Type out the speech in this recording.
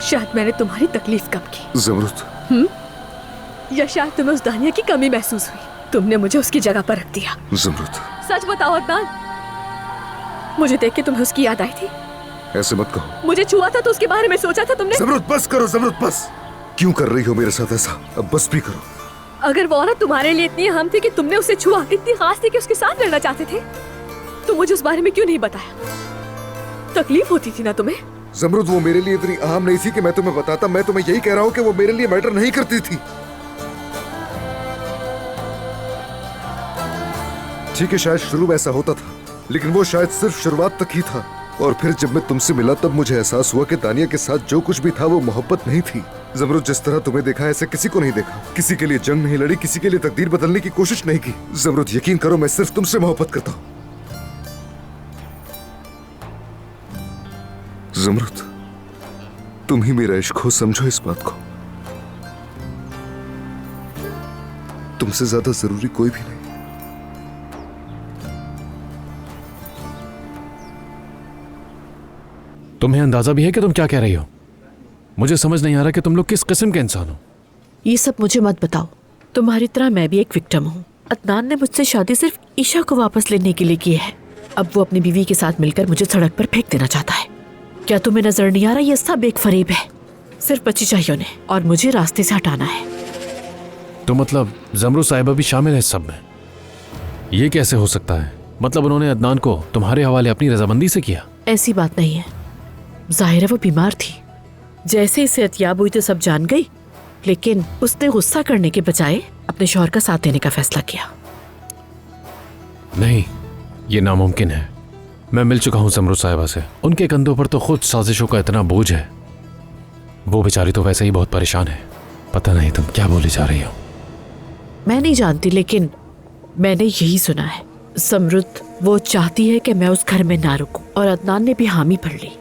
शायद मैंने तुम्हारी तकलीफ कम की। ज़मरुद। या शायद तुम्हें उस दानिया की कमी महसूस हुई, तुमने मुझे उसकी जगह पर रख दिया। ज़मरुद, सच बताओ अदनान, मुझे देख के तुम्हें उसकी याद आई थी? ऐसे मत कहो। मुझे छुआ था तो उसके बारे में सोचा था तुमने? ज़मरुद बस करो, ज़मरुद बस। क्यों कर रही हो मेरे साथ ऐसा? अब बस भी करो। अगर वो औरत तुम्हारे लिए इतनी अहम थी कि तुमने उसे छुआ, इतनी खास थी कि उसके साथ रहना चाहते थे, तो मुझे उस बारे में क्यों नहीं बताया? तकलीफ होती थी ना तुम्हें? ज़मरुद वो मेरे लिए इतनी अहम नहीं थी कि मैं तुम्हें बताता। मैं तुम्हें यही कह रहा हूँ कि वो मेरे लिए मैटर नहीं करती थी। ठीक है, शायद शुरू में ऐसा होता था, लेकिन वो शायद सिर्फ शुरुआत तक ही था। और फिर जब मैं तुमसे मिला तब मुझे एहसास हुआ कि दानिया के साथ जो कुछ भी था वो मोहब्बत नहीं थी। ज़मरुद, जिस तरह तुम्हें देखा ऐसे किसी को नहीं देखा। किसी के लिए जंग नहीं लड़ी, किसी के लिए तकदीर बदलने की कोशिश नहीं की। ज़मरुद यकीन करो, मैं सिर्फ तुमसे मोहब्बत करता हूँ। ज़मरुद, तुम ही मेरा इश्क हो, समझो इस बात को। तुमसे ज्यादा जरूरी कोई भी नहीं। तुम्हें अंदाजा भी है कि तुम क्या कह रही हो? मुझे समझ नहीं आ रहा कि तुम लोग किस किस्म के इंसान हो। ये सब मुझे मत बताओ। तुम्हारी तरह मैं भी एक विक्टिम हूँ। अदनान ने मुझसे शादी सिर्फ ईशा को वापस लेने के लिए की है। अब वो अपनी बीवी के साथ मिलकर मुझे सड़क पर फेंक देना चाहता है। क्या तुम्हें नजर नहीं आ रहा? ये सब एक फरेब है। सिर्फ बच्ची चाहिए उन्हें और मुझे रास्ते से हटाना है। तो मतलब ज़मरुद साहिबा भी शामिल है इस सब में? ये कैसे हो सकता है? मतलब उन्होंने अदनान को तुम्हारे हवाले अपनी रजामंदी से किया? ऐसी बात नहीं है। जाहिर है वो बीमार थी। जैसे ही सेहतयाब हुई तो सब जान गई, लेकिन उसने गुस्सा करने के बजाय अपने शौहर का साथ देने का फैसला किया। नहीं, ये नामुमकिन है। मैं मिल चुका हूं ज़मरुद साहिबा से। उनके कंधों पर तो खुद साजिशों का इतना बोझ है। वो बेचारी तो वैसे ही बहुत परेशान है। पता नहीं तुम क्या बोली जा रही हो। मैं नहीं जानती, लेकिन मैंने यही सुना है। ज़मरुद वो चाहती है कि मैं उस घर में ना रुकूं, और अदनान ने भी हामी भर ली।